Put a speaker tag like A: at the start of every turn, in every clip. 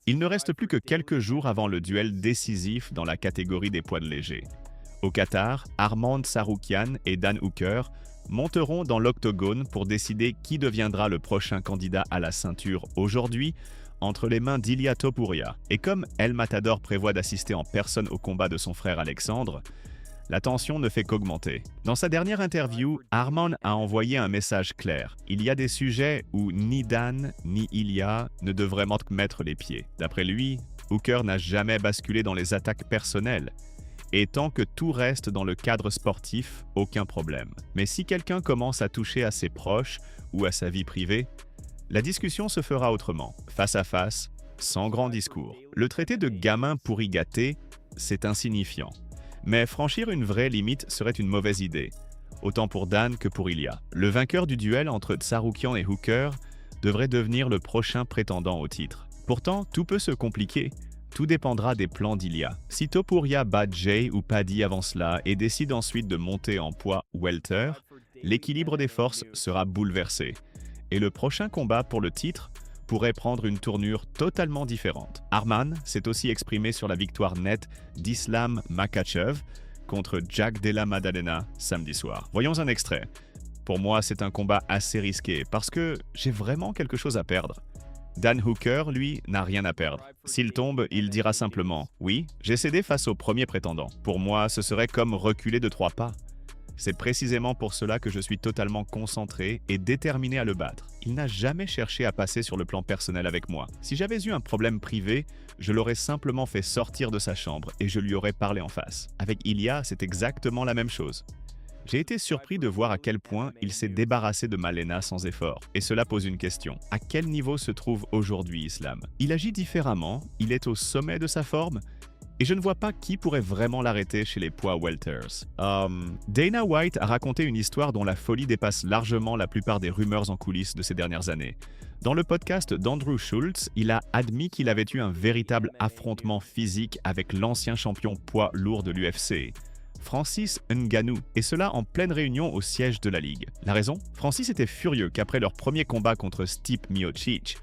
A: Il ne reste plus que quelques jours avant le duel décisif dans la catégorie des poids légers. Au Qatar, Arman Tsarukyan et Dan Hooker monteront dans l'octogone pour décider qui deviendra le prochain candidat à la ceinture aujourd'hui entre les mains d'Ilia Topuria. Et comme El Matador prévoit d'assister en personne au combat de son frère Alexandre, la tension ne fait qu'augmenter. Dans sa dernière interview, Arman a envoyé un message clair. Il y a des sujets où ni Dan ni Ilia ne devraient mettre les pieds. D'après lui, Hooker n'a jamais basculé dans les attaques personnelles. Et tant que tout reste dans le cadre sportif, aucun problème. Mais si quelqu'un commence à toucher à ses proches ou à sa vie privée, la discussion se fera autrement, face à face, sans grand discours. Le traité de gamin pourri gâté, c'est insignifiant. Mais franchir une vraie limite serait une mauvaise idée, autant pour Dan que pour Ilia. Le vainqueur du duel entre Tsarukyan et Hooker devrait devenir le prochain prétendant au titre. Pourtant, tout peut se compliquer. Tout dépendra des plans d'Ilia. Si Topuria bat Jay ou Paddy avant cela et décide ensuite de monter en poids welter, l'équilibre des forces sera bouleversé. Et le prochain combat pour le titre pourrait prendre une tournure totalement différente. Arman s'est aussi exprimé sur la victoire nette d'Islam Makhachev contre Jack Della Maddalena samedi soir. Voyons un extrait. Pour moi, c'est un combat assez risqué parce que j'ai vraiment quelque chose à perdre. Dan Hooker, lui, n'a rien à perdre. S'il tombe, il dira simplement « Oui, j'ai cédé face au premier prétendant. Pour moi, ce serait comme reculer de 3 pas. » C'est précisément pour cela que je suis totalement concentré et déterminé à le battre. Il n'a jamais cherché à passer sur le plan personnel avec moi. Si j'avais eu un problème privé, je l'aurais simplement fait sortir de sa chambre et je lui aurais parlé en face. Avec Ilia, c'est exactement la même chose. J'ai été surpris de voir à quel point il s'est débarrassé de Malena sans effort. Et cela pose une question. À quel niveau se trouve aujourd'hui Islam? Il agit différemment, il est au sommet de sa forme, et je ne vois pas qui pourrait vraiment l'arrêter chez les poids welters. Dana White a raconté une histoire dont la folie dépasse largement la plupart des rumeurs en coulisses de ces dernières années. Dans le podcast d'Andrew Schultz, il a admis qu'il avait eu un véritable affrontement physique avec l'ancien champion poids lourd de l'UFC, Francis Ngannou, et cela en pleine réunion au siège de la Ligue. La raison? Francis était furieux qu'après leur premier combat contre Stipe Miocic,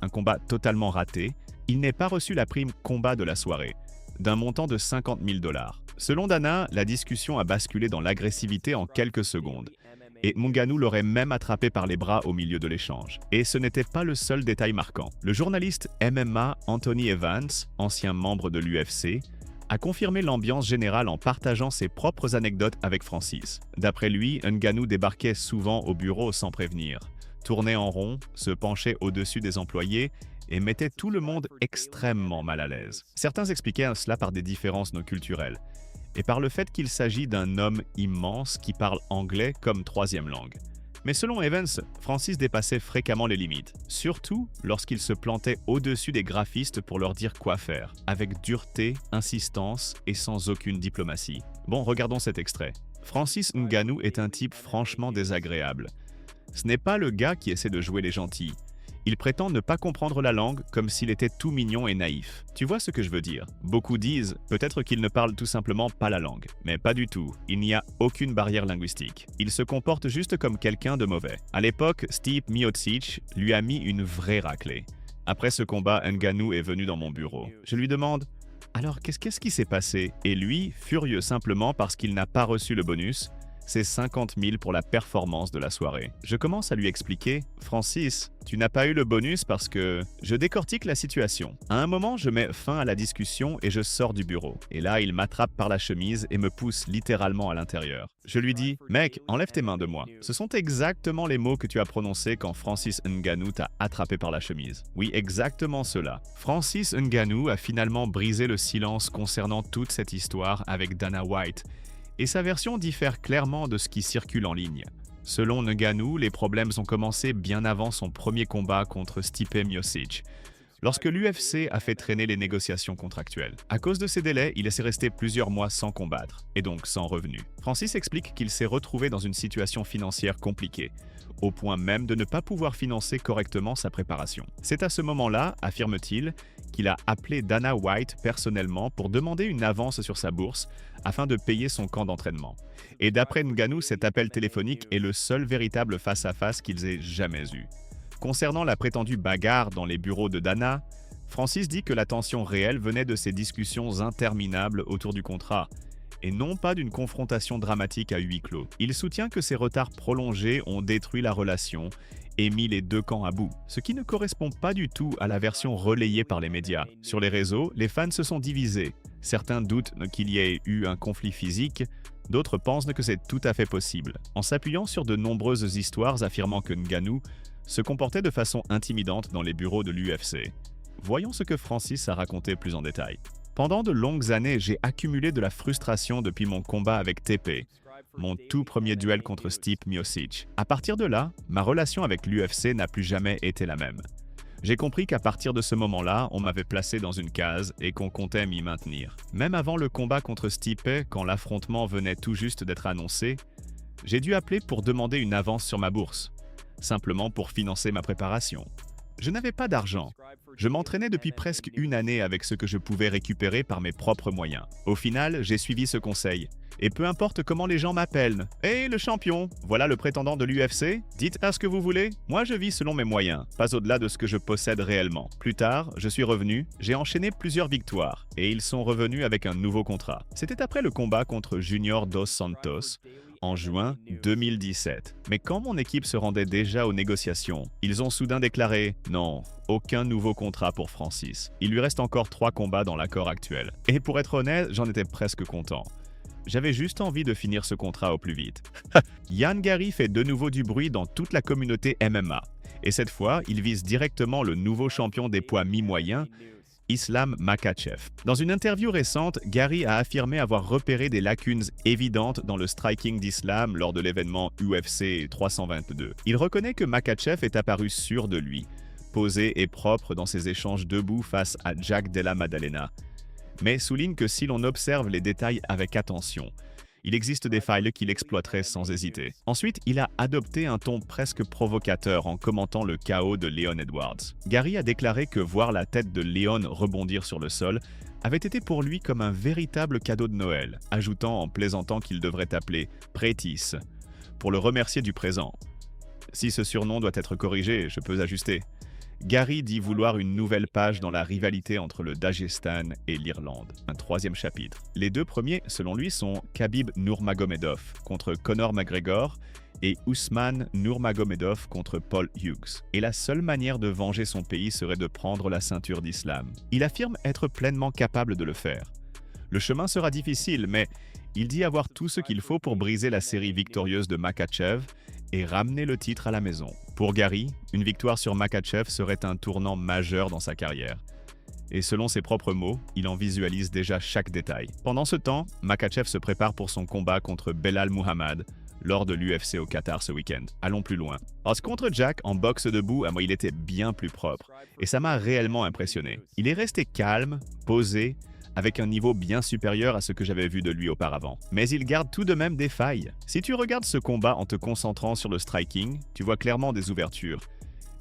A: un combat totalement raté, il n'ait pas reçu la prime combat de la soirée, d'un montant de 50 000 $. Selon Dana, la discussion a basculé dans l'agressivité en quelques secondes, et Ngannou l'aurait même attrapé par les bras au milieu de l'échange. Et ce n'était pas le seul détail marquant. Le journaliste MMA Anthony Evans, ancien membre de l'UFC, a confirmé l'ambiance générale en partageant ses propres anecdotes avec Francis. D'après lui, Ngannou débarquait souvent au bureau sans prévenir, tournait en rond, se penchait au-dessus des employés et mettait tout le monde extrêmement mal à l'aise. Certains expliquaient cela par des différences non culturelles et par le fait qu'il s'agit d'un homme immense qui parle anglais comme troisième langue. Mais selon Evans, Francis dépassait fréquemment les limites, surtout lorsqu'il se plantait au-dessus des graphistes pour leur dire quoi faire, avec dureté, insistance et sans aucune diplomatie. Bon, regardons cet extrait. Francis Ngannou est un type franchement désagréable. Ce n'est pas le gars qui essaie de jouer les gentils. Il prétend ne pas comprendre la langue comme s'il était tout mignon et naïf. Tu vois ce que je veux dire? Beaucoup disent peut-être qu'il ne parle tout simplement pas la langue. Mais pas du tout, il n'y a aucune barrière linguistique. Il se comporte juste comme quelqu'un de mauvais. À l'époque, Stipe Miocic lui a mis une vraie raclée. Après ce combat, Ngannou est venu dans mon bureau. Je lui demande « Alors qu'est-ce qui s'est passé ?» Et lui, furieux simplement parce qu'il n'a pas reçu le bonus, c'est 50 000 pour la performance de la soirée. Je commence à lui expliquer « Francis, tu n'as pas eu le bonus parce que… » Je décortique la situation. À un moment, je mets fin à la discussion et je sors du bureau. Et là, il m'attrape par la chemise et me pousse littéralement à l'intérieur. Je lui dis « Mec, enlève tes mains de moi. » Ce sont exactement les mots que tu as prononcés quand Francis Ngannou t'a attrapé par la chemise. Oui, exactement cela. Francis Ngannou a finalement brisé le silence concernant toute cette histoire avec Dana White. Et sa version diffère clairement de ce qui circule en ligne. Selon Ngannou, les problèmes ont commencé bien avant son premier combat contre Stipe Miocic, lorsque l'UFC a fait traîner les négociations contractuelles. À cause de ces délais, il s'est resté plusieurs mois sans combattre, et donc sans revenus. Francis explique qu'il s'est retrouvé dans une situation financière compliquée, au point même de ne pas pouvoir financer correctement sa préparation. C'est à ce moment-là, affirme-t-il, qu'il a appelé Dana White personnellement pour demander une avance sur sa bourse afin de payer son camp d'entraînement. Et d'après Ngannou, cet appel téléphonique est le seul véritable face-à-face qu'ils aient jamais eu. Concernant la prétendue bagarre dans les bureaux de Dana, Francis dit que la tension réelle venait de ces discussions interminables autour du contrat, et non pas d'une confrontation dramatique à huis clos. Il soutient que ces retards prolongés ont détruit la relation et mis les deux camps à bout, ce qui ne correspond pas du tout à la version relayée par les médias. Sur les réseaux, les fans se sont divisés. Certains doutent qu'il y ait eu un conflit physique, d'autres pensent que c'est tout à fait possible, en s'appuyant sur de nombreuses histoires affirmant que Ngannou se comportait de façon intimidante dans les bureaux de l'UFC. Voyons ce que Francis a raconté plus en détail. Pendant de longues années, j'ai accumulé de la frustration depuis mon combat avec TP, mon tout premier duel contre Stipe Miocic. À partir de là, ma relation avec l'UFC n'a plus jamais été la même. J'ai compris qu'à partir de ce moment-là, on m'avait placé dans une case et qu'on comptait m'y maintenir. Même avant le combat contre Stipe, quand l'affrontement venait tout juste d'être annoncé, j'ai dû appeler pour demander une avance sur ma bourse, simplement pour financer ma préparation. Je n'avais pas d'argent. Je m'entraînais depuis presque une année avec ce que je pouvais récupérer par mes propres moyens. Au final, j'ai suivi ce conseil. Et peu importe comment les gens m'appellent. « Hey, le champion, voilà le prétendant de l'UFC. Dites à ce que vous voulez. Moi, je vis selon mes moyens, pas au-delà de ce que je possède réellement. » Plus tard, je suis revenu, j'ai enchaîné plusieurs victoires, et ils sont revenus avec un nouveau contrat. C'était après le combat contre Junior Dos Santos, en juin 2017. Mais quand mon équipe se rendait déjà aux négociations, ils ont soudain déclaré « Non, aucun nouveau contrat pour Francis. Il lui reste encore 3 combats dans l'accord actuel. » Et pour être honnête, j'en étais presque content. J'avais juste envie de finir ce contrat au plus vite. Ian Gary fait de nouveau du bruit dans toute la communauté MMA. Et cette fois, il vise directement le nouveau champion des poids mi-moyens, Islam Makhachev. Dans une interview récente, Gary a affirmé avoir repéré des lacunes évidentes dans le striking d'Islam lors de l'événement UFC 322. Il reconnaît que Makhachev est apparu sûr de lui, posé et propre dans ses échanges debout face à Jack Della Maddalena, mais souligne que si l'on observe les détails avec attention, il existe des failles qu'il exploiterait sans hésiter. Ensuite, il a adopté un ton presque provocateur en commentant le KO de Leon Edwards. Gary a déclaré que voir la tête de Leon rebondir sur le sol avait été pour lui comme un véritable cadeau de Noël, ajoutant en plaisantant qu'il devrait appeler Prétis pour le remercier du présent. Si ce surnom doit être corrigé, je peux ajuster. Gary dit vouloir une nouvelle page dans la rivalité entre le Daghestan et l'Irlande. Un 3e chapitre. Les 2 premiers, selon lui, sont Khabib Nurmagomedov contre Conor McGregor et Ousmane Nurmagomedov contre Paul Hughes. Et la seule manière de venger son pays serait de prendre la ceinture d'Islam. Il affirme être pleinement capable de le faire. Le chemin sera difficile, mais il dit avoir tout ce qu'il faut pour briser la série victorieuse de Makhachev et ramener le titre à la maison. Pour Gary, une victoire sur Makhachev serait un tournant majeur dans sa carrière. Et selon ses propres mots, il en visualise déjà chaque détail. Pendant ce temps, Makhachev se prépare pour son combat contre Belal Muhammad lors de l'UFC au Qatar ce week-end. Allons plus loin. Parce que contre Jack, en boxe debout, il était bien plus propre. Et ça m'a réellement impressionné. Il est resté calme, posé, avec un niveau bien supérieur à ce que j'avais vu de lui auparavant. Mais il garde tout de même des failles. Si tu regardes ce combat en te concentrant sur le striking, tu vois clairement des ouvertures.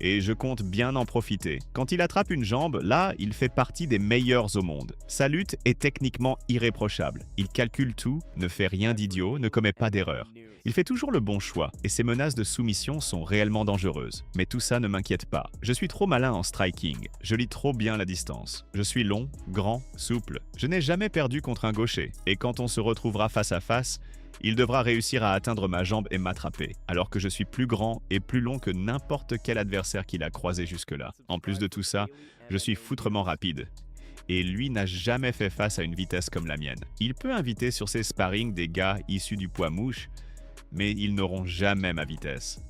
A: Et je compte bien en profiter. Quand il attrape une jambe, là, il fait partie des meilleurs au monde. Sa lutte est techniquement irréprochable. Il calcule tout, ne fait rien d'idiot, ne commet pas d'erreur. Il fait toujours le bon choix, et ses menaces de soumission sont réellement dangereuses. Mais tout ça ne m'inquiète pas. Je suis trop malin en striking. Je lis trop bien la distance. Je suis long, grand, souple. Je n'ai jamais perdu contre un gaucher. Et quand on se retrouvera face à face, il devra réussir à atteindre ma jambe et m'attraper, alors que je suis plus grand et plus long que n'importe quel adversaire qu'il a croisé jusque-là. En plus de tout ça, je suis foutrement rapide. Et lui n'a jamais fait face à une vitesse comme la mienne. Il peut inviter sur ses sparring des gars issus du poids mouche, mais ils n'auront jamais ma vitesse.